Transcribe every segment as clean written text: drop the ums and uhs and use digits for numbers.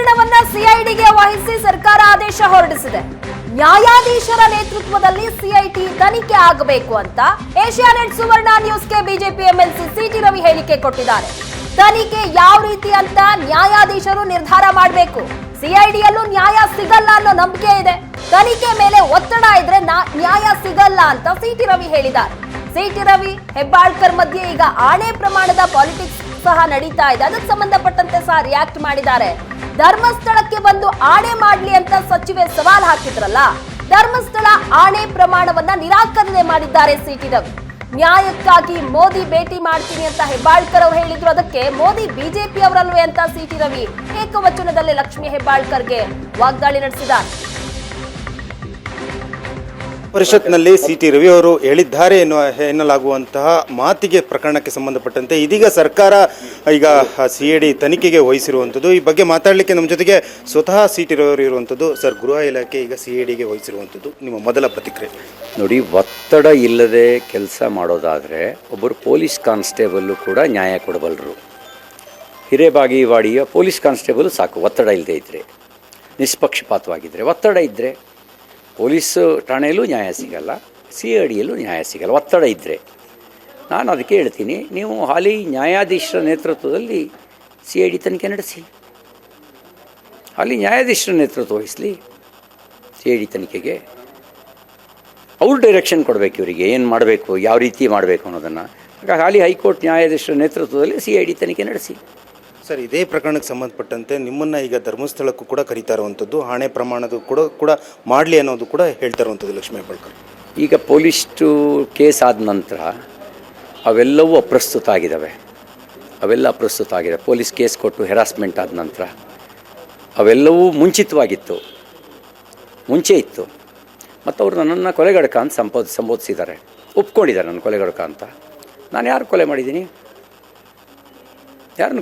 ಪ್ರಕರಣವನ್ನ ಸಿಐಡಿಗೆ ವಹಿಸಿ ಸರ್ಕಾರ ಆದೇಶ ಹೊರಡಿಸಿದೆ. ನ್ಯಾಯಾಧೀಶರ ನೇತೃತ್ವದಲ್ಲಿ ಸಿಐಟಿ ತನಿಖೆ ಆಗಬೇಕು ಅಂತ ಏಷ್ಯಾನೆಟ್ ಸುವರ್ಣ ನ್ಯೂಸ್ಗೆ ಬಿಜೆಪಿ ಎಂಎಲ್ಸಿ ಸಿಟಿ ರವಿ ಹೇಳಿಕೆ ಕೊಟ್ಟಿದ್ದಾರೆ. ತನಿಖೆ ಯಾವ ರೀತಿ ಅಂತ ನ್ಯಾಯಾಧೀಶರು ನಿರ್ಧಾರ ಮಾಡಬೇಕು. ಸಿಐಡಿಯಲ್ಲೂ ನ್ಯಾಯ ಸಿಗಲ್ಲ ಅನ್ನೋ ನಂಬಿಕೆ ಇದೆ. ತನಿಖೆ ಮೇಲೆ ಒತ್ತಡ ಇದ್ರೆ ನ್ಯಾಯ ಸಿಗಲ್ಲ ಅಂತ ಸಿಟಿ ರವಿ ಹೇಳಿದ್ದಾರೆ. ಸಿಟಿ ರವಿ ಹೆಬ್ಬಾಳ್ಕರ್ ಮಧ್ಯೆ ಈಗ ಆಣೆ ಪ್ರಮಾಣದ ಪಾಲಿಟಿಕ್ಸ್ ಸಹ ನಡೀತಾ ಇದೆ. ಅದಕ್ಕೆ ಸಂಬಂಧಪಟ್ಟಂತೆ ಸಹ ರಿಯಾಕ್ಟ್ ಮಾಡಿದ್ದಾರೆ. ಧರ್ಮಸ್ಥಳಕ್ಕೆ ಬಂದು ಆಣೆ ಮಾಡ್ಲಿ ಅಂತ ಸಚಿವೆ ಸವಾಲ್ ಹಾಕಿದ್ರಲ್ಲ, ಧರ್ಮಸ್ಥಳ ಆಣೆ ಪ್ರಮಾಣವನ್ನ ನಿರಾಕರಣೆ ಮಾಡಿದ್ದಾರೆ ಸಿಟಿ ರವಿ. ನ್ಯಾಯಕ್ಕಾಗಿ ಮೋದಿ ಭೇಟಿ ಮಾಡ್ತೀನಿ ಅಂತ ಹೆಬ್ಬಾಳ್ಕರ್ ಅವರು ಹೇಳಿದ್ರು. ಅದಕ್ಕೆ ಮೋದಿ ಬಿಜೆಪಿ ಅವರಲ್ವೇ ಅಂತ ಸಿಟಿ ರವಿ ಏಕವಚನದಲ್ಲಿ ಲಕ್ಷ್ಮೀ ಹೆಬ್ಬಾಳ್ಕರ್ಗೆ ವಾಗ್ದಾಳಿ ನಡೆಸಿದ್ದಾರೆ. ಪರಿಷತ್ನಲ್ಲಿ ಸಿಟಿ ರವಿ ಅವರು ಹೇಳಿದ್ದಾರೆ ಎನ್ನಲಾಗುವಂತಹ ಮಾತಿಗೆ ಪ್ರಕರಣಕ್ಕೆ ಸಂಬಂಧಪಟ್ಟಂತೆ ಇದೀಗ ಸರ್ಕಾರ ಈಗ ಸಿಐಡಿ ತನಿಖೆಗೆ ವಹಿಸಿರುವಂಥದ್ದು. ಈ ಬಗ್ಗೆ ಮಾತಾಡಲಿಕ್ಕೆ ನಮ್ಮ ಜೊತೆಗೆ ಸ್ವತಃ ಸಿಟಿ ರವಿ ಅವರು ಇರುವಂಥದ್ದು. ಸರ್, ಗೃಹ ಇಲಾಖೆ ಈಗ ಸಿಐಡಿಗೆ ವಹಿಸಿರುವಂಥದ್ದು, ನಿಮ್ಮ ಮೊದಲ ಪ್ರತಿಕ್ರಿಯೆ ನೋಡಿ. ಒತ್ತಡ ಇಲ್ಲದೆ ಕೆಲಸ ಮಾಡೋದಾದರೆ ಒಬ್ಬರು ಪೊಲೀಸ್ ಕಾನ್ಸ್ಟೇಬಲ್ಲು ಕೂಡ ನ್ಯಾಯ ಕೊಡಬಲ್ಲರು. ಹಿರೇಬಾಗೇವಾಡಿಯ ಪೊಲೀಸ್ ಕಾನ್ಸ್ಟೇಬಲ್ ಸಾಕು, ಒತ್ತಡ ಇಲ್ಲದೆ ಇದ್ದರೆ, ನಿಷ್ಪಕ್ಷಪಾತವಾಗಿದ್ದರೆ. ಒತ್ತಡ ಇದ್ದರೆ ಪೊಲೀಸ್ ಠಾಣೆಯಲ್ಲೂ ನ್ಯಾಯ ಸಿಗಲ್ಲ, ಸಿಐಡಿಯಲ್ಲೂ ನ್ಯಾಯ ಸಿಗಲ್ಲ, ಒತ್ತಡ ಇದ್ದರೆ. ನಾನು ಅದಕ್ಕೆ ಹೇಳ್ತೀನಿ, ನೀವು ಹಾಲಿ ನ್ಯಾಯಾಧೀಶರ ನೇತೃತ್ವದಲ್ಲಿ ಸಿಐಡಿ ತನಿಖೆ ನಡೆಸಿ. ಹಾಲಿ ನ್ಯಾಯಾಧೀಶರ ನೇತೃತ್ವ ವಹಿಸಲಿ ಸಿಐಡಿ ತನಿಖೆಗೆ. ಅವ್ರು ಡೈರೆಕ್ಷನ್ ಕೊಡಬೇಕು ಇವರಿಗೆ, ಏನು ಮಾಡಬೇಕು, ಯಾವ ರೀತಿ ಮಾಡಬೇಕು ಅನ್ನೋದನ್ನು. ಹಾಗಾಗಿ ಹಾಲಿ ಹೈಕೋರ್ಟ್ ನ್ಯಾಯಾಧೀಶರ ನೇತೃತ್ವದಲ್ಲಿ ಸಿಐಡಿ ತನಿಖೆ ನಡೆಸಿ. ಸರ್, ಇದೇ ಪ್ರಕರಣಕ್ಕೆ ಸಂಬಂಧಪಟ್ಟಂತೆ ನಿಮ್ಮನ್ನು ಈಗ ಧರ್ಮಸ್ಥಳಕ್ಕೂ ಕೂಡ ಕರೀತಾ ಇರುವಂಥದ್ದು, ಆಣೆ ಪ್ರಮಾಣದ ಕೂಡ ಮಾಡಲಿ ಅನ್ನೋದು ಕೂಡ ಹೇಳ್ತಾ ಇರುವಂಥದ್ದು ಲಕ್ಷ್ಮೀ ಹೆಬ್ಬಾಳ್ಕರ್. ಈಗ ಪೊಲೀಸ್ಟು ಕೇಸ್ ಆದ ನಂತರ ಅವೆಲ್ಲವೂ ಅಪ್ರಸ್ತುತ ಆಗಿದ್ದಾವೆ. ಪೊಲೀಸ್ ಕೇಸ್ ಕೊಟ್ಟು ಹೆರಾಸ್ಮೆಂಟ್ ಆದ ನಂತರ ಅವೆಲ್ಲವೂ ಮುಂಚೆ ಇತ್ತು. ಮತ್ತು ಅವರು ನನ್ನನ್ನು ಕೊಲೆಗಡಕ ಅಂತ ಸಂಬೋಧಿಸಿದ್ದಾರೆ, ಒಪ್ಕೊಂಡಿದ್ದಾರೆ ನನ್ನ ಕೊಲೆಗಡಕ ಅಂತ. ನಾನು ಯಾರನ್ನು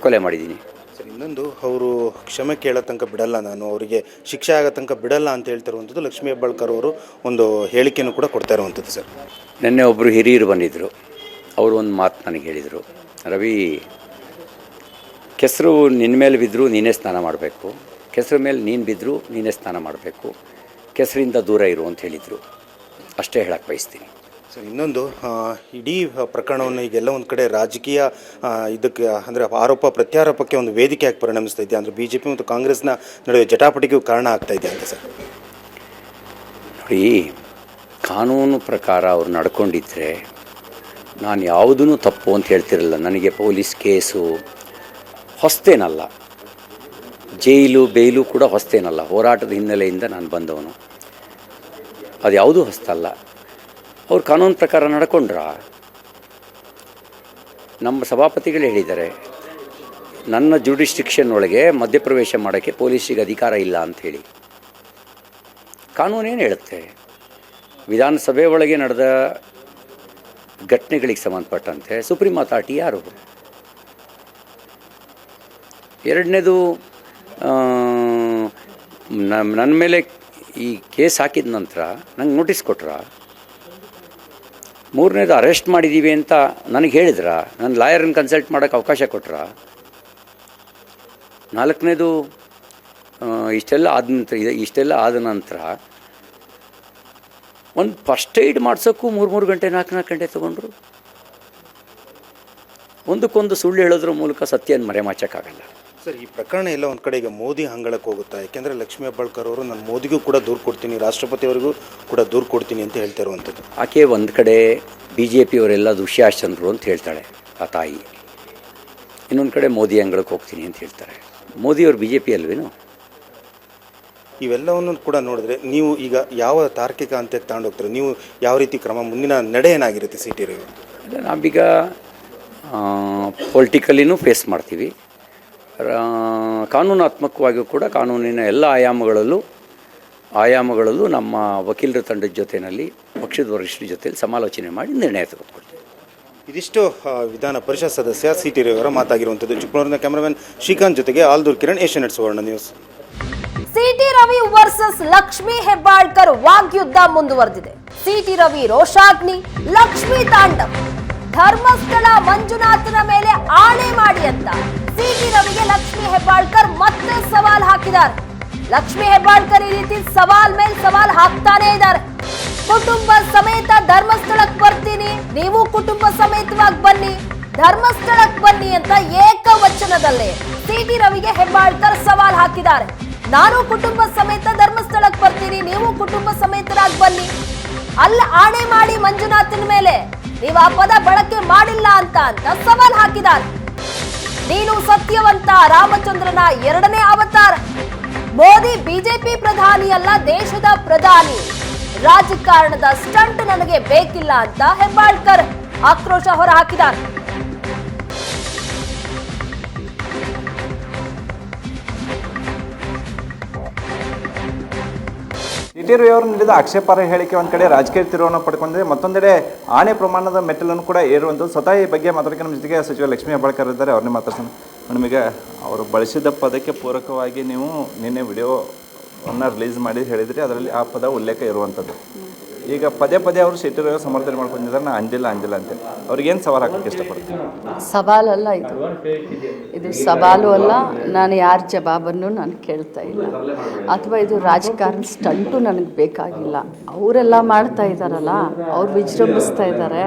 ಕೊಲೆ ಮಾಡಿದ್ದೀನಿ? ಸರ್, ಇನ್ನೊಂದು, ಅವರು ಕ್ಷಮೆ ಕೇಳೋ ತನಕ ಬಿಡಲ್ಲ, ನಾನು ಅವರಿಗೆ ಶಿಕ್ಷೆ ಆಗೋ ತನಕ ಬಿಡಲ್ಲ ಅಂತ ಹೇಳ್ತಿರುವಂಥದ್ದು ಲಕ್ಷ್ಮೀ ಹೆಬ್ಬಾಳ್ಕರ್ ಅವರು ಒಂದು ಹೇಳಿಕೆಯನ್ನು ಕೂಡ ಕೊಡ್ತಾ ಇರುವಂಥದ್ದು. ಸರ್, ನಿನ್ನೆ ಒಬ್ಬರು ಹಿರಿಯರು ಬಂದಿದ್ದರು. ಅವರು ಒಂದು ಮಾತು ನನಗೆ ಹೇಳಿದರು, ರವಿ, ಕೆಸರು ನಿನ್ನ ಮೇಲೆ ಬಿದ್ದರೂ ನೀನೇ ಸ್ನಾನ ಮಾಡಬೇಕು, ಕೆಸರು ಮೇಲೆ ನೀನು ಬಿದ್ದರೂ ನೀನೇ ಸ್ನಾನ ಮಾಡಬೇಕು, ಕೆಸರಿಂದ ದೂರ ಇರು ಅಂತ ಹೇಳಿದರು. ಅಷ್ಟೇ ಹೇಳಕ್ಕೆ ಬಯಸ್ತೀನಿ. ಸರ್, ಇನ್ನೊಂದು, ಇಡೀ ಪ್ರಕರಣವನ್ನು ಈಗೆಲ್ಲ ಒಂದು ಕಡೆ ರಾಜಕೀಯ ಇದಕ್ಕೆ ಅಂದರೆ ಆರೋಪ ಪ್ರತ್ಯಾರೋಪಕ್ಕೆ ಒಂದು ವೇದಿಕೆಯಾಗಿ ಪರಿಣಮಿಸ್ತಾ ಇದೆ. ಅಂದರೆ BJP ಮತ್ತು ಕಾಂಗ್ರೆಸ್ನ ನಡುವೆ ಜಟಾಪಟಿಗೂ ಕಾರಣ ಆಗ್ತಾ ಇದೆ ಅಂತ. ಸರ್ ನೋಡಿ, ಕಾನೂನು ಪ್ರಕಾರ ಅವ್ರು ನಡ್ಕೊಂಡಿದ್ದರೆ ನಾನು ಯಾವುದೂ ತಪ್ಪು ಅಂತ ಹೇಳ್ತಿರಲಿಲ್ಲ. ನನಗೆ ಪೊಲೀಸ್ ಕೇಸು ಹೊಸ್ತೇನಲ್ಲ, ಬೇಲು ಕೂಡ ಹೊಸ್ತೇನಲ್ಲ. ಹೋರಾಟದ ಹಿನ್ನೆಲೆಯಿಂದ ನಾನು ಬಂದವನು, ಅದು ಯಾವುದೂ ಹೊಸ್ತಲ್ಲ. ಅವ್ರು ಕಾನೂನು ಪ್ರಕಾರ ನಡ್ಕೊಂಡ್ರ? ನಮ್ಮ ಸಭಾಪತಿಗಳು ಹೇಳಿದ್ದಾರೆ, ನನ್ನ ಜುಡಿಸ್ಟಿಕ್ಷನ್ ಒಳಗೆ ಮಧ್ಯಪ್ರವೇಶ ಮಾಡೋಕ್ಕೆ ಪೊಲೀಸಿಗೆ ಅಧಿಕಾರ ಇಲ್ಲ ಅಂಥೇಳಿ. ಕಾನೂನೇನು ಹೇಳುತ್ತೆ? ವಿಧಾನಸಭೆ ಒಳಗೆ ನಡೆದ ಘಟನೆಗಳಿಗೆ ಸಂಬಂಧಪಟ್ಟಂತೆ ಸುಪ್ರೀಂ ಅಥಾರಿಟಿ ಯಾರು? ಎರಡನೇದು, ನನ್ನ ಮೇಲೆ ಈ ಕೇಸ್ ಹಾಕಿದ ನಂತರ ನಂಗೆ ನೋಟಿಸ್ ಕೊಟ್ರ? ಮೂರನೇದು, ಅರೆಸ್ಟ್ ಮಾಡಿದ್ದೀವಿ ಅಂತ ನನಗೆ ಹೇಳಿದ್ರ? ನನ್ನ ಲಾಯರನ್ನು ಕನ್ಸಲ್ಟ್ ಮಾಡೋಕ್ಕೆ ಅವಕಾಶ ಕೊಟ್ರ? ನಾಲ್ಕನೇದು, ಇಷ್ಟೆಲ್ಲ ಆದ ನಂತರ ಒಂದು ಫಸ್ಟ್ ಏಡ್ ಮಾಡ್ಸೋಕ್ಕೂ 3 ಗಂಟೆ 4 ಗಂಟೆ ತೊಗೊಂಡ್ರು. ಒಂದಕ್ಕೊಂದು ಸುಳ್ಳು ಹೇಳೋದ್ರ ಮೂಲಕ ಸತ್ಯನ ಮರೆಮಾಚಕ್ಕಾಗಲ್ಲ. ಸರ್, ಈ ಪ್ರಕರಣ ಎಲ್ಲ ಒಂದು ಕಡೆ ಈಗ ಮೋದಿ ಹಂಗಳಕ್ಕೆ ಹೋಗುತ್ತಾ? ಯಾಕೆಂದರೆ ಲಕ್ಷ್ಮೀ ಹೆಬ್ಬಾಳ್ಕರ್ ಅವರು ನಾನು ಮೋದಿಗೂ ಕೂಡ ದೂರು ಕೊಡ್ತೀನಿ, ರಾಷ್ಟ್ರಪತಿಯವರಿಗೂ ಕೂಡ ದೂರು ಕೊಡ್ತೀನಿ ಅಂತ ಹೇಳ್ತಾ ಇರುವಂಥದ್ದು. ಆಕೆ ಒಂದು ಕಡೆ BJP ಅವರೆಲ್ಲ ದುಶ್ಯಾಸನರು ಅಂತ ಹೇಳ್ತಾಳೆ ಆ ತಾಯಿ, ಇನ್ನೊಂದು ಕಡೆ ಮೋದಿ ಹಂಗಳಕ್ಕೆ ಹೋಗ್ತೀನಿ ಅಂತ ಹೇಳ್ತಾರೆ. ಮೋದಿಯವರು BJP ಅಲ್ವೇನು? ಇವೆಲ್ಲವನ್ನು ಕೂಡ ನೋಡಿದ್ರೆ ನೀವು ಈಗ ಯಾವ ತಾರ್ಕಿಕ ಹಂತಕ್ಕೆ ತಗೊಂಡೋಗ್ತಾರೆ? ನೀವು ಯಾವ ರೀತಿ ಕ್ರಮ, ಮುಂದಿನ ನಡೆ ಏನಾಗಿರುತ್ತೆ ಸಿಟಿ ರವಿ? ನಾವೀಗ ಪೊಲಿಟಿಕಲಿನೂ ಫೇಸ್ ಮಾಡ್ತೀವಿ, ಕಾನೂನಾತ್ಮಕವಾಗಿಯೂ ಕೂಡ ಕಾನೂನಿನ ಎಲ್ಲ ಆಯಾಮಗಳಲ್ಲೂ ನಮ್ಮ ವಕೀಲರ ತಂಡದ ಜೊತೆಯಲ್ಲಿ ಪಕ್ಷದ ವರಿಷ್ಠರ ಜೊತೆಯಲ್ಲಿ ಸಮಾಲೋಚನೆ ಮಾಡಿ ನಿರ್ಣಯ ತೆಗೆದುಕೊಳ್ತೀವಿ. ಇದಿಷ್ಟು ವಿಧಾನ ಪರಿಷತ್ ಸದಸ್ಯ ಸಿಟಿ ರವಿ ಅವರ ಮಾತಾಗಿರುವಂಥದ್ದು. ಚಿಕ್ಕಮಗಳೂರಿನ ಕ್ಯಾಮರಾಮನ್ ಶ್ರೀಕಾಂತ್ ಜೊತೆಗೆ Aldur Kiran, Asianet Suvarna news. CT Ravi versus Lakshmi Hebbalkar ವಾಗ್ಯುದ್ಧ ಮುಂದುವರೆದಿದೆ. ಸಿಟಿ ರವಿ ರೋಷಾಗ್ನಿ, ಲಕ್ಷ್ಮೀ ತಾಂಡವ್. ಧರ್ಮಸ್ಥಳ ಮಂಜುನಾಥನ ಮೇಲೆ ಆಣೆ ಮಾಡಿ ಅಂತ ಸಿಟಿ ರವಿಗೆ ಲಕ್ಷ್ಮಿ ಹೆಬ್ಬಾಳ್ಕರ್ ಮತ್ತೆ ಸವಾಲ್ ಹಾಕಿದ್ದಾರೆ. ಲಕ್ಷ್ಮಿ ಹೆಬ್ಬಾಳ್ಕರ್ ಈ ರೀತಿ ಸವಾಲ್ ಮೇಲೆ ಸವಾಲ್ ಹಾಕ್ತಾನೆ ಇದ್ದಾರೆ. ಕುಟುಂಬ ಸಮೇತ ಧರ್ಮಸ್ಥಳಕ್ಕೆ ಬರ್ತೀನಿ, ನೀವು ಕುಟುಂಬ ಸಮೇತವಾಗಿ ಬನ್ನಿ, ಧರ್ಮಸ್ಥಳಕ್ಕೆ ಬನ್ನಿ ಅಂತ ಏಕವಚನದಲ್ಲೇ ಸಿಟಿ ರವಿಗೆ ಹೆಬ್ಬಾಳ್ಕರ್ ಸವಾಲ್ ಹಾಕಿದ್ದಾರೆ. ನಾನು ಕುಟುಂಬ ಸಮೇತ ಧರ್ಮಸ್ಥಳಕ್ಕೆ ಬರ್ತೀನಿ, ನೀವು ಕುಟುಂಬ ಸಮೇತರಾಗಿ ಬನ್ನಿ. ಅಲ್ಲಿ ಆಣೆ ಮಾಡಿ ಮಂಜುನಾಥನ ಮೇಲೆ ನೀವು ಆ ಪದ ಬಳಕೆ ಮಾಡಿಲ್ಲ ಅಂತ ಸವಾಲ್ ಹಾಕಿದ್ದಾರೆ. ನೀನು ಸತ್ಯವಂತ ರಾಮಚಂದ್ರನ ಎರಡನೇ ಅವತಾರ. ಮೋದಿ ಬಿಜೆಪಿ ಪ್ರಧಾನಿ ಅಲ್ಲ, ದೇಶದ ಪ್ರಧಾನಿ. ರಾಜಕಾರಣದ ಸ್ಟಂಟ್ ನನಗೆ ಬೇಕಿಲ್ಲ ಅಂತ ಹೆಬ್ಬಾಳ್ಕರ್ ಆಕ್ರೋಶ ಹೊರಹಾಕಿದ್ದಾರೆ. ಸಿಟಿ ರವಿ ಅವರು ನೀಡಿದ ಆಕ್ಷೇಪಾರ್ಹ ಹೇಳಿಕೆ ಒಂದು ಕಡೆ ರಾಜಕೀಯ ತಿರುವನ್ನು ಪಡ್ಕೊಂಡಿದೆ, ಮತ್ತೊಂದೆಡೆ ಆಣೆ ಪ್ರಮಾಣದ ಮೆಟ್ಟಲನ್ನು ಕೂಡ ಏರುವಂಥದ್ದು. ಸ್ವತಃ ಈ ಬಗ್ಗೆ ಮಾತಾಡೋಕೆ ನಮ್ಮ ಜೊತೆಗೆ ಸಚಿವ ಲಕ್ಷ್ಮೀ ಹೆಬ್ಬಾಳ್ಕರ್ ಇದ್ದಾರೆ, ಅವ್ರನ್ನೇ ಮಾತಾಡ್ಸೋಣ. ನಿಮಗೆ ಅವರು ಬಳಸಿದ ಪದಕ್ಕೆ ಪೂರಕವಾಗಿ ನೀವು ನಿನ್ನೆ ವಿಡಿಯೋವನ್ನು ರಿಲೀಸ್ ಮಾಡಿ ಹೇಳಿದ್ರಿ, ಅದರಲ್ಲಿ ಆ ಪದ ಉಲ್ಲೇಖ ಇರುವಂಥದ್ದು. ಈಗ ಪದೇ ಪದೇ ಅವರು ಸಿಟಿ ರವಿ ಸಮರ್ಥನೆ ಮಾಡ್ಕೊಂಡಿದ್ದಾರೆ, ನಾ ಅಂದಿಲ್ಲ ಅಂತೇಳಿ. ಅವ್ರಿಗೇನು ಸವಾಲು ಹಾಕೋಕ್ಕೆ ಇಷ್ಟಪಡ್ತೀನಿ? ಸವಾಲಲ್ಲ ಇದು ಸವಾಲು ಅಲ್ಲ. ನಾನು ಯಾರ ಜವಾಬನ್ನು ನಾನು ಕೇಳ್ತಾ ಇಲ್ಲ, ಅಥವಾ ಇದು ರಾಜಕಾರಣ ಸ್ಟಂಟು ನನಗೆ ಬೇಕಾಗಿಲ್ಲ. ಅವರೆಲ್ಲ ಮಾಡ್ತಾ ಇದ್ದಾರಲ್ಲ, ಅವ್ರು ವಿಜೃಂಭಿಸ್ತಾ ಇದ್ದಾರೆ.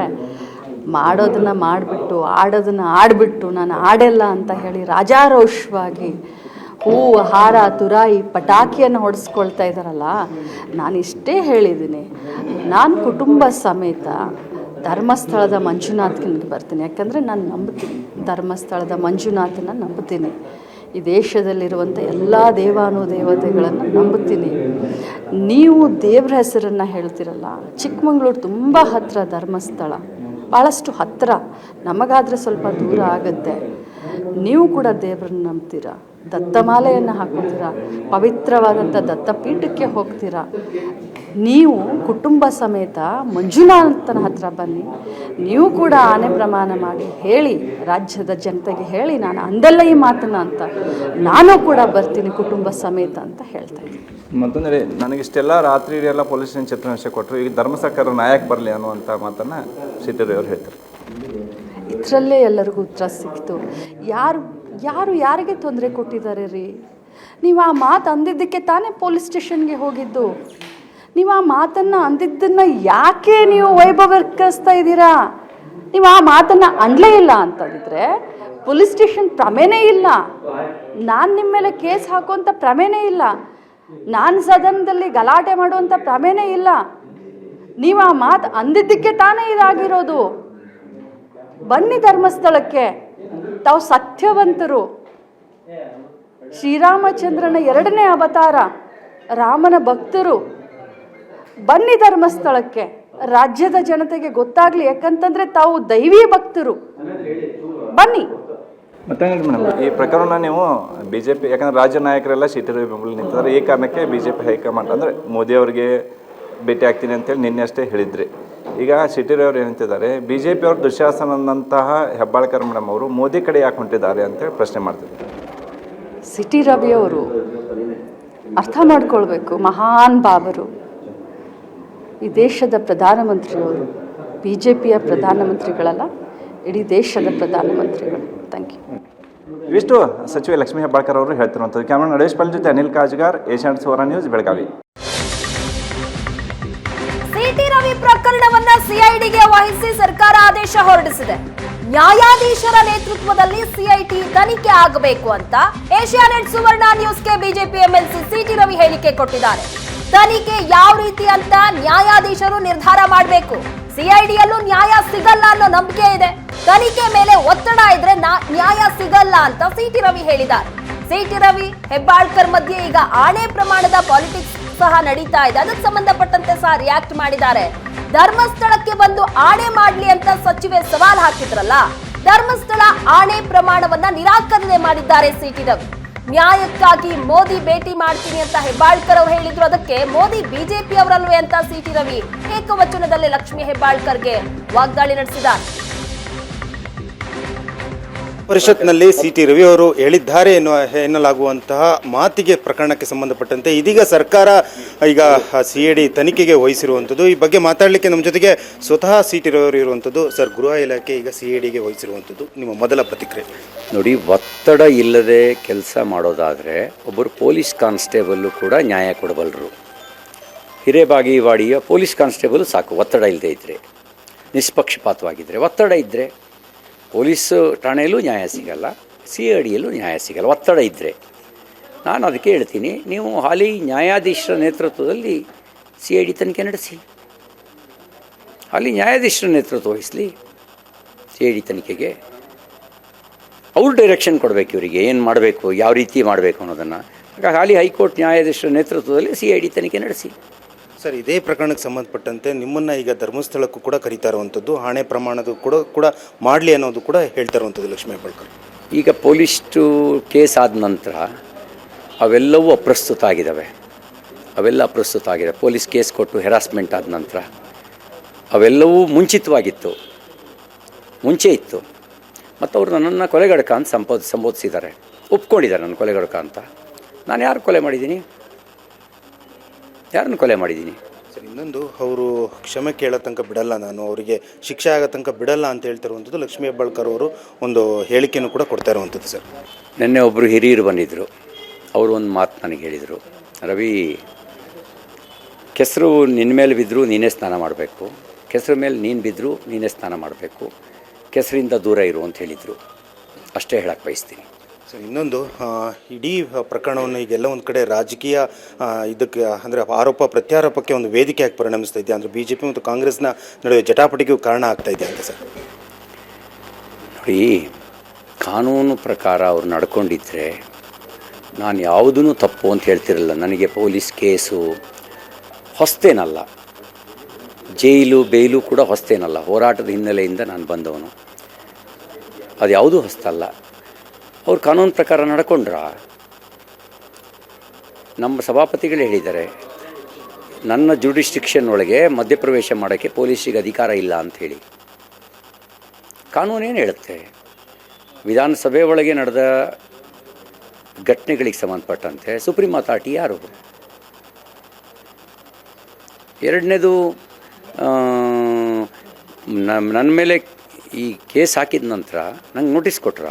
ಮಾಡೋದನ್ನು ಮಾಡಿಬಿಟ್ಟು ಆಡೋದನ್ನು ಆಡಿಬಿಟ್ಟು ನಾನು ಆಡೆಲ್ಲ ಅಂತ ಹೇಳಿ ರಾಜಾರೋಷವಾಗಿ ಹೂವು ಹಾರ ತುರಾಯಿ ಪಟಾಕಿಯನ್ನು ಹೊಡೆಸ್ಕೊಳ್ತಾ ಇದ್ದಾರಲ್ಲ. ನಾನು ಇಷ್ಟೇ ಹೇಳಿದ್ದೀನಿ, ನಾನು ಕುಟುಂಬ ಸಮೇತ ಧರ್ಮಸ್ಥಳದ ಮಂಜುನಾಥನಿಗೆ ಬರ್ತೀನಿ. ಯಾಕಂದರೆ ನಾನು ನಂಬ್ತೀನಿ, ಧರ್ಮಸ್ಥಳದ ಮಂಜುನಾಥನ ನಂಬ್ತೀನಿ. ಈ ದೇಶದಲ್ಲಿರುವಂಥ ಎಲ್ಲ ದೇವಾನುದೇವತೆಗಳನ್ನು ನಂಬುತ್ತೀನಿ. ನೀವು ದೇವ್ರ ಹೆಸರನ್ನು ಹೇಳ್ತಿರಲ್ಲ, ಚಿಕ್ಕಮಂಗ್ಳೂರು ತುಂಬ ಹತ್ತಿರ ಧರ್ಮಸ್ಥಳ, ಭಾಳಷ್ಟು ಹತ್ತಿರ. ನಮಗಾದರೆ ಸ್ವಲ್ಪ ದೂರ ಆಗುತ್ತೆ. ನೀವು ಕೂಡ ದೇವ್ರನ್ನ ನಂಬ್ತೀರಾ, ದತ್ತಮಾಲೆಯನ್ನು ಹಾಕೋತೀರಾ, ಪವಿತ್ರವಾದಂಥ ದತ್ತಪೀಠಕ್ಕೆ ಹೋಗ್ತೀರಾ. ನೀವು ಕುಟುಂಬ ಸಮೇತ ಮಂಜುನಾಥನ ಹತ್ರ ಬನ್ನಿ. ನೀವು ಕೂಡ ಆನೆ ಪ್ರಮಾಣ ಮಾಡಿ ಹೇಳಿ, ರಾಜ್ಯದ ಜನತೆಗೆ ಹೇಳಿ, ನಾನು ಅಂದಲ್ಲ ಈ ಮಾತನ್ನು ಅಂತ, ನಾನು ಕೂಡ ಬರ್ತೀನಿ ಕುಟುಂಬ ಸಮೇತ ಅಂತ ಹೇಳ್ತಾ ಇದ್ದೀನಿ. ಮತ್ತೊಂದರೆ ನನಗಿಷ್ಟೆಲ್ಲ ರಾತ್ರಿ ಎಲ್ಲ ಪೊಲೀಸ್ ಸ್ಟೇಷನ್ ಚಿತ್ರಹಿಂಸೆ ಕೊಟ್ಟರು, ಈಗ ಧರ್ಮ ಸರ್ಕಾರ ನಾಯಕ ಬರಲಿ ಅನ್ನುವಂಥ ಮಾತನ್ನು ಸಿಟಿ ರವಿ ಅವರು ಹೇಳ್ತಾರೆ. ಇದರಲ್ಲೇ ಎಲ್ಲರಿಗೂ ಉತ್ತರ ಸಿಕ್ತು. ಯಾರಿಗೆ ತೊಂದರೆ ಕೊಟ್ಟಿದ್ದಾರೆ ರೀ? ನೀವು ಆ ಮಾತು ಅಂದಿದ್ದಕ್ಕೆ ತಾನೇ ಪೊಲೀಸ್ ಸ್ಟೇಷನ್ಗೆ ಹೋಗಿದ್ದು. ನೀವು ಆ ಮಾತನ್ನು ಅಂದಿದ್ದನ್ನು ಯಾಕೆ ನೀವು ವೈಭವೀಕರಿಸ್ತಾ ಇದ್ದೀರಾ? ನೀವು ಆ ಮಾತನ್ನು ಅನ್ಲೇ ಇಲ್ಲ ಅಂತಂದಿದ್ರೆ ಪೊಲೀಸ್ ಸ್ಟೇಷನ್ ಪ್ರಮೇನೇ ಇಲ್ಲ, ನಾನು ನಿಮ್ಮ ಮೇಲೆ ಕೇಸ್ ಹಾಕುವಂಥ ಪ್ರಮೇನೇ ಇಲ್ಲ, ನಾನು ಸದನದಲ್ಲಿ ಗಲಾಟೆ ಮಾಡುವಂಥ ಪ್ರಮೇನೇ ಇಲ್ಲ. ನೀವು ಆ ಮಾತು ಅಂದಿದ್ದಕ್ಕೆ ತಾನೇ ಇದಾಗಿರೋದು. ಬನ್ನಿ ಧರ್ಮಸ್ಥಳಕ್ಕೆ, ತಾವು ಸತ್ಯವಂತರು, ಶ್ರೀರಾಮಚಂದ್ರನ ಎರಡನೇ ಅವತಾರ, ರಾಮನ ಭಕ್ತರು. ಬನ್ನಿ ಧರ್ಮಸ್ಥಳಕ್ಕೆ, ರಾಜ್ಯದ ಜನತೆಗೆ ಗೊತ್ತಾಗ್ಲಿ. ಯಾಕಂತಂದ್ರೆ ತಾವು ದೈವಿ ಭಕ್ತರು, ಬನ್ನಿ. ಮತ್ತೆ ಮೇಡಮ್, ಈ ಪ್ರಕರಣ ನೀವು BJP, ಯಾಕಂದ್ರೆ ರಾಜ್ಯ ನಾಯಕರೆಲ್ಲ ಸಿಟಿ ರವಿ ಬೆಂಬಲ ನಿಂತಿದ್ದಾರೆ. ಈ ಕಾರಣಕ್ಕೆ BJP ಹೈಕಮಾಂಡ್ ಅಂದರೆ ಮೋದಿ ಅವರಿಗೆ ಭೇಟಿ ಆಗ್ತೀನಿ ಅಂತೇಳಿ ನಿನ್ನೆ ಅಷ್ಟೇ ಹೇಳಿದ್ರಿ. ಈಗ ಸಿಟಿ ರವಿ ಅವರು ಏನಂತಿದ್ದಾರೆ, BJP ಅವರು ದುಶ್ಯಾಸನಂತಹ ಹೆಬ್ಬಾಳ್ಕರ್ ಮೇಡಮ್ ಅವರು ಮೋದಿ ಕಡೆ ಯಾಕೆ ಹೊಂಟಿದ್ದಾರೆ ಅಂತೇಳಿ ಪ್ರಶ್ನೆ ಮಾಡ್ತಿದ್ದಾರೆ. ಸಿಟಿ ರವಿ ಅವರು ಅರ್ಥ ಮಾಡ್ಕೊಳ್ಬೇಕು, ಮಹಾನ್ ಭಾವರು. ಈ ದೇಶದ ಪ್ರಧಾನಮಂತ್ರಿಯವರು BJPಯ ಪ್ರಧಾನಮಂತ್ರಿಗಳಲ್ಲ, ಇಡೀ ದೇಶದ ಪ್ರಧಾನಮಂತ್ರಿಗಳು. Thank you. ಇವಿಷ್ಟು ಸಚಿವೆ ಲಕ್ಷ್ಮೀ ಹೆಬ್ಬಾಳ್ಕರ್ ಅವರು ಹೇಳ್ತಿರುವಂಥದ್ದು. ಕ್ಯಾಮರಾ ನಡೇಶ್ ಪಾಲ್ ಜೊತೆ Anil Kajgar, Asianet Suvarna news, Belagavi. City Ravi ಪ್ರಕರಣವನ್ನ ಸಿಐಡಿಗೆ ವಹಿಸಿ ಸರ್ಕಾರ ಆದೇಶ ಹೊರಡಿಸಿದೆ. ನ್ಯಾಯಾಧೀಶರ ನೇತೃತ್ವದಲ್ಲಿ ಸಿಐಟಿ ತನಿಖೆ ಆಗಬೇಕು ಅಂತ ಏಷ್ಯಾನೆಟ್ ಸುವರ್ಣ ನ್ಯೂಸ್ಗೆ ಬಿಜೆಪಿ ಎಂಎಲ್ಸಿ ಸಿಟಿ ರವಿ ಹೇಳಿಕೆ ಕೊಟ್ಟಿದ್ದಾರೆ. ತನಿಖೆ ಯಾವ ರೀತಿ ಅಂತ ನ್ಯಾಯಾಧೀಶರು ನಿರ್ಧಾರ ಮಾಡಬೇಕು. ಸಿಐಡಿಯಲ್ಲೂ ನ್ಯಾಯ ಸಿಗಲ್ಲ ಅನ್ನೋ ನಂಬಿಕೆ ಇದೆ. ತನಿಖೆ ಮೇಲೆ ಒತ್ತಡ ಇದ್ರೆ ನ್ಯಾಯ ಸಿಗಲ್ಲ ಅಂತ ಸಿಟಿ ರವಿ ಹೇಳಿದ್ದಾರೆ. ಸಿಟಿ ರವಿ ಹೆಬ್ಬಾಳ್ಕರ್ ಮಧ್ಯೆ ಈಗ ಆಣೆ ಪ್ರಮಾಣದ ಪಾಲಿಟಿಕ್ಸ್ ಸಹ ನಡೀತಾ ಇದೆ. ಅದಕ್ಕೆ ಸಂಬಂಧಪಟ್ಟಂತೆ ಸಹ ರಿಯಾಕ್ಟ್ ಮಾಡಿದ್ದಾರೆ. ಧರ್ಮಸ್ಥಳಕ್ಕೆ ಬಂದು ಆಣೆ ಮಾಡ್ಲಿ ಅಂತ ಸಚಿವೆ ಸವಾಲ್ ಹಾಕಿದ್ರಲ್ಲ, ಧರ್ಮಸ್ಥಳ ಆಣೆ ಪ್ರಮಾಣವನ್ನ ನಿರಾಕರಣೆ ಮಾಡಿದ್ದಾರೆ ಸಿಟಿ ರವಿ. ನ್ಯಾಯಕ್ಕಾಗಿ ಮೋದಿ ಭೇಟಿ ಮಾಡ್ತೀನಿ ಅಂತ ಹೆಬ್ಬಾಳ್ಕರ್ ಅವರು ಹೇಳಿದ್ರು. ಅದಕ್ಕೆ ಮೋದಿ ಬಿಜೆಪಿ ಅವರಲ್ವೇ ಅಂತ ಸಿಟಿ ರವಿ ಏಕವಚನದಲ್ಲಿ ಲಕ್ಷ್ಮಿ ಹೆಬ್ಬಾಳ್ಕರ್ಗೆ ವಾಗ್ದಾಳಿ ನಡೆಸಿದ್ದಾರೆ. ಪರಿಷತ್ನಲ್ಲಿ ಸಿ.ಟಿ. ರವಿ ಅವರು ಹೇಳಿದ್ದಾರೆ ಎನ್ನಲಾಗುವಂತಹ ಮಾತಿಗೆ ಪ್ರಕರಣಕ್ಕೆ ಸಂಬಂಧಪಟ್ಟಂತೆ ಇದೀಗ ಸರ್ಕಾರ ಈಗ ಸಿ.ಐ.ಡಿ ತನಿಖೆಗೆ ವಹಿಸಿರುವಂಥದ್ದು. ಈ ಬಗ್ಗೆ ಮಾತಾಡಲಿಕ್ಕೆ ನಮ್ಮ ಜೊತೆಗೆ ಸ್ವತಃ ಸಿ.ಟಿ. ರವಿ ಅವರು ಇರುವಂಥದ್ದು. ಸರ್, ಗೃಹ ಇಲಾಖೆ ಈಗ ಸಿ.ಐ.ಡಿಗೆ ವಹಿಸಿರುವಂಥದ್ದು, ನಿಮ್ಮ ಮೊದಲ ಪ್ರತಿಕ್ರಿಯೆ? ನೋಡಿ, ಒತ್ತಡ ಇಲ್ಲದೆ ಕೆಲಸ ಮಾಡೋದಾದರೆ ಒಬ್ಬರು ಪೊಲೀಸ್ ಕಾನ್ಸ್ಟೇಬಲ್ಲು ಕೂಡ ನ್ಯಾಯ ಕೊಡಬಲ್ಲರು. ಹಿರೇಬಾಗೇವಾಡಿಯ ಪೊಲೀಸ್ ಕಾನ್ಸ್ಟೇಬಲ್ ಸಾಕು, ಒತ್ತಡ ಇಲ್ಲದೆ ಇದ್ದರೆ, ನಿಷ್ಪಕ್ಷಪಾತವಾಗಿದ್ದರೆ. ಒತ್ತಡ ಇದ್ದರೆ ಪೊಲೀಸು ಠಾಣೆಯಲ್ಲೂ ನ್ಯಾಯ ಸಿಗಲ್ಲ, ಸಿ.ಐ.ಡಿಯಲ್ಲೂ ನ್ಯಾಯ ಸಿಗಲ್ಲ, ಒತ್ತಡ ಇದ್ದರೆ. ನಾನು ಅದಕ್ಕೆ ಹೇಳ್ತೀನಿ, ನೀವು ಹಾಲಿ ನ್ಯಾಯಾಧೀಶರ ನೇತೃತ್ವದಲ್ಲಿ ಸಿ.ಐ.ಡಿ ತನಿಖೆ ನಡೆಸಿ. ಹಾಲಿ ನ್ಯಾಯಾಧೀಶರ ನೇತೃತ್ವ ವಹಿಸಲಿ ಸಿ.ಐ.ಡಿ ತನಿಖೆಗೆ. ಅವ್ರು ಡೈರೆಕ್ಷನ್ ಕೊಡಬೇಕು ಇವರಿಗೆ, ಏನು ಮಾಡಬೇಕು, ಯಾವ ರೀತಿ ಮಾಡಬೇಕು ಅನ್ನೋದನ್ನು. ಹಾಗಾಗಿ ಹಾಲಿ ಹೈಕೋರ್ಟ್ ನ್ಯಾಯಾಧೀಶರ ನೇತೃತ್ವದಲ್ಲಿ ಸಿ.ಐ.ಡಿ ತನಿಖೆ ನಡೆಸಿ. ಸರ್, ಇದೇ ಪ್ರಕರಣಕ್ಕೆ ಸಂಬಂಧಪಟ್ಟಂತೆ ನಿಮ್ಮನ್ನು ಈಗ ಧರ್ಮಸ್ಥಳಕ್ಕೂ ಕೂಡ ಕರೀತಾ ಇರುವಂಥದ್ದು, ಹಣೆ ಪ್ರಮಾಣದ ಕೂಡ ಮಾಡಲಿ ಅನ್ನೋದು ಕೂಡ ಹೇಳ್ತಾ ಇರುವಂಥದ್ದು ಲಕ್ಷ್ಮೀ ಹೆಬ್ಬಾಳ್ಕರ್. ಈಗ ಪೊಲೀಸ್ಟು ಕೇಸ್ ಆದ ನಂತರ ಅವೆಲ್ಲವೂ ಅಪ್ರಸ್ತುತ ಆಗಿದ್ದಾವೆ. ಪೊಲೀಸ್ ಕೇಸ್ ಕೊಟ್ಟು ಹೆರಾಸ್ಮೆಂಟ್ ಆದ ನಂತರ ಅವೆಲ್ಲವೂ ಮುಂಚೆ ಇತ್ತು. ಮತ್ತು ಅವರು ನನ್ನನ್ನು ಕೊಲೆಗಡಕ ಅಂತ ಸಂಬೋಧಿಸಿದ್ದಾರೆ, ಒಪ್ಕೊಂಡಿದ್ದಾರೆ ನನ್ನ ಕೊಲೆಗಡಕ ಅಂತ. ನಾನು ಯಾರನ್ನು ಕೊಲೆ ಮಾಡಿದ್ದೀನಿ? ಸರ್, ಇನ್ನೊಂದು, ಅವರು ಕ್ಷಮೆ ಕೇಳೋ ತನಕ ಬಿಡಲ್ಲ, ನಾನು ಅವರಿಗೆ ಶಿಕ್ಷೆ ಆಗೋ ತನಕ ಬಿಡಲ್ಲ ಅಂತ ಹೇಳ್ತಿರುವಂಥದ್ದು ಲಕ್ಷ್ಮೀ ಹೆಬ್ಬಾಳ್ಕರ್ ಅವರು ಒಂದು ಹೇಳಿಕೆಯನ್ನು ಕೂಡ ಕೊಡ್ತಾ ಇರುವಂಥದ್ದು. ಸರ್, ನಿನ್ನೆ ಒಬ್ಬರು ಹಿರಿಯರು ಬಂದಿದ್ದರು, ಅವರು ಒಂದು ಮಾತು ನನಗೆ ಹೇಳಿದರು. ರವಿ, ಕೆಸರು ನಿನ್ನ ಮೇಲೆ ಬಿದ್ದರೂ ನೀನೇ ಸ್ನಾನ ಮಾಡಬೇಕು, ಕೆಸರು ಮೇಲೆ ನೀನು ಬಿದ್ದರೂ ನೀನೇ ಸ್ನಾನ ಮಾಡಬೇಕು, ಕೆಸರಿಂದ ದೂರ ಇರು ಅಂತ ಹೇಳಿದರು. ಅಷ್ಟೇ ಹೇಳಕ್ಕೆ ಬಯಸ್ತೀನಿ. ಸರ್, ಇನ್ನೊಂದು, ಇಡೀ ಪ್ರಕರಣವನ್ನು ಈಗೆಲ್ಲ ಒಂದು ಕಡೆ ರಾಜಕೀಯ ಇದಕ್ಕೆ ಅಂದರೆ ಆರೋಪ ಪ್ರತ್ಯಾರೋಪಕ್ಕೆ ಒಂದು ವೇದಿಕೆಯಾಗಿ ಪರಿಣಮಿಸ್ತಾ ಇದೆ. ಅಂದರೆ BJP ಮತ್ತು ಕಾಂಗ್ರೆಸ್ನ ನಡುವೆ ಜಟಾಪಟಿಗೂ ಕಾರಣ ಆಗ್ತಾ ಇದೆ ಅಂತ. ಸರ್, ನೋಡಿ, ಕಾನೂನು ಪ್ರಕಾರ ಅವ್ರು ನಡ್ಕೊಂಡಿದ್ದರೆ ನಾನು ಯಾವುದೂ ತಪ್ಪು ಅಂತ ಹೇಳ್ತಿರಲ್ಲ. ನನಗೆ ಪೊಲೀಸ್ ಕೇಸು ಹೊಸ್ತೇನಲ್ಲ, ಜೈಲು ಬೇಲು ಕೂಡ ಹೊಸ್ತೇನಲ್ಲ. ಹೋರಾಟದ ಹಿನ್ನೆಲೆಯಿಂದ ನಾನು ಬಂದವನು, ಅದು ಯಾವುದೂ ಹೊಸ್ತಲ್ಲ. ಅವ್ರು ಕಾನೂನು ಪ್ರಕಾರ ನಡ್ಕೊಂಡ್ರ? ನಮ್ಮ ಸಭಾಪತಿಗಳು ಹೇಳಿದ್ದಾರೆ, ನನ್ನ ಜುಡಿಸ್ಟಿಕ್ಷನ್ ಒಳಗೆ ಮಧ್ಯಪ್ರವೇಶ ಮಾಡೋಕ್ಕೆ ಪೊಲೀಸಿಗೆ ಅಧಿಕಾರ ಇಲ್ಲ ಅಂಥೇಳಿ. ಕಾನೂನೇನು ಹೇಳುತ್ತೆ? ವಿಧಾನಸಭೆ ಒಳಗೆ ನಡೆದ ಘಟನೆಗಳಿಗೆ ಸಂಬಂಧಪಟ್ಟಂತೆ ಸುಪ್ರೀಂ ಅಥಾರಿಟಿ ಯಾರು? ಎರಡನೇದು, ನನ್ನ ಮೇಲೆ ಈ ಕೇಸ್ ಹಾಕಿದ ನಂತರ ನಂಗೆ ನೋಟಿಸ್ ಕೊಟ್ರ?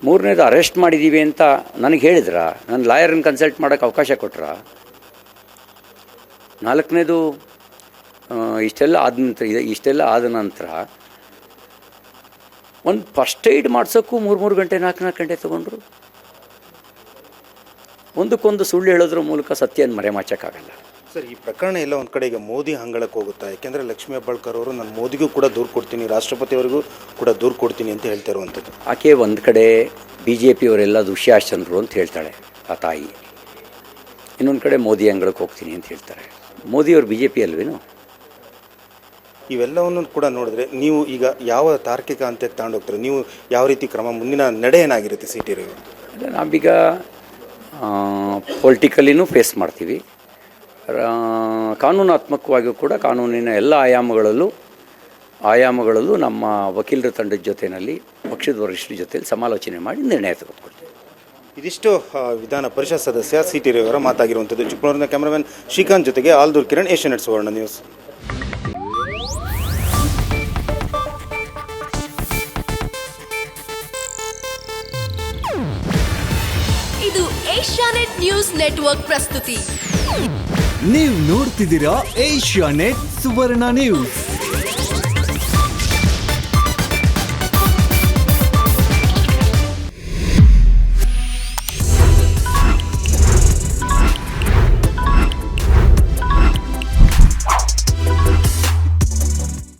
ಮೂರನೇದು, ಅರೆಸ್ಟ್ ಮಾಡಿದ್ದೀವಿ ಅಂತ ನನಗೆ ಹೇಳಿದ್ರ? ನನ್ನ ಲಾಯರನ್ನು ಕನ್ಸಲ್ಟ್ ಮಾಡೋಕ್ಕೆ ಅವಕಾಶ ಕೊಟ್ರ? ನಾಲ್ಕನೇದು, ಇಷ್ಟೆಲ್ಲ ಆದ ನಂತರ ಒಂದು ಫಸ್ಟ್ ಏಡ್ ಮಾಡ್ಸೋಕ್ಕೂ 3 ಗಂಟೆ 4 ಗಂಟೆ ತೊಗೊಂಡ್ರು. ಒಂದಕ್ಕೊಂದು ಸುಳ್ಳು ಹೇಳೋದ್ರ ಮೂಲಕ ಸತ್ಯನ ಮರೆಮಾಚಕ್ಕಾಗಲ್ಲ. ಸರ್, ಈ ಪ್ರಕರಣ ಎಲ್ಲ ಒಂದು ಕಡೆ ಈಗ ಮೋದಿ ಹಂಗಳಕ್ಕೆ ಹೋಗುತ್ತಾ? ಯಾಕೆಂದರೆ ಲಕ್ಷ್ಮೀ ಹೆಬ್ಬಾಳ್ಕರ್ ಅವರು ನಾನು ಮೋದಿಗೂ ಕೂಡ ದೂರು ಕೊಡ್ತೀನಿ, ರಾಷ್ಟ್ರಪತಿಯವರಿಗೂ ಕೂಡ ದೂರು ಕೊಡ್ತೀನಿ ಅಂತ ಹೇಳ್ತಾ ಇರುವಂಥದ್ದು. ಆಕೆ ಒಂದು ಕಡೆ BJPಯವರೆಲ್ಲ ದುಶ್ಯಾಸನರು ಅಂತ ಹೇಳ್ತಾಳೆ ಆ ತಾಯಿ, ಇನ್ನೊಂದು ಕಡೆ ಮೋದಿ ಹಂಗಳಕ್ಕೆ ಹೋಗ್ತೀನಿ ಅಂತ ಹೇಳ್ತಾರೆ. ಮೋದಿಯವರು BJP ಅಲ್ವೇನು? ಇವೆಲ್ಲವನ್ನು ಕೂಡ ನೋಡಿದ್ರೆ ನೀವು ಈಗ ಯಾವ ತಾರ್ಕಿಕ ಅಂತ್ಯಕ್ಕೆ ತಗೊಂಡು ಹೋಗ್ತಾರೆ? ನೀವು ಯಾವ ರೀತಿ ಕ್ರಮ, ಮುಂದಿನ ನಡೆ ಏನಾಗಿರುತ್ತೆ ಸಿ.ಟಿ. ರವಿ? ಅಲ್ಲ, ನಾವೀಗ ಪೊಲಿಟಿಕಲಿನೂ ಫೇಸ್ ಮಾಡ್ತೀವಿ, ಕಾನೂನಾತ್ಮಕವಾಗಿಯೂ ಕೂಡ ಕಾನೂನಿನ ಎಲ್ಲ ಆಯಾಮಗಳಲ್ಲೂ ನಮ್ಮ ವಕೀಲರ ತಂಡದ ಜೊತೆಯಲ್ಲಿ ಪಕ್ಷದ ವರಿಷ್ಠರ ಜೊತೆಯಲ್ಲಿ ಸಮಾಲೋಚನೆ ಮಾಡಿ ನಿರ್ಣಯ ತೆಗೆದುಕೊಳ್ತೀವಿ. ಇದಿಷ್ಟು ವಿಧಾನ ಪರಿಷತ್ ಸದಸ್ಯ ಸಿ.ಟಿ. ರವಿ ಅವರ ಮಾತಾಗಿರುವಂಥದ್ದು. ಚಿಕ್ಕಮಗಳೂರಿನ ಕ್ಯಾಮರಾಮನ್ ಶ್ರೀಕಾಂತ್ ಜೊತೆಗೆ ಆಲ್ದೂರ್ ಕಿರಣ್, ಏಷ್ಯಾನೆಟ್ ಸುವರ್ಣ ನ್ಯೂಸ್. ಇದು ಏಷ್ಯಾನೆಟ್ ನ್ಯೂಸ್ ನೆಟ್ವರ್ಕ್ ಪ್ರಸ್ತುತಿ. ನೀವು ನೋಡ್ತಿದ್ದೀರಾ ಏಷ್ಯಾನೆಟ್ ಸುವರ್ಣ ನ್ಯೂಸ್.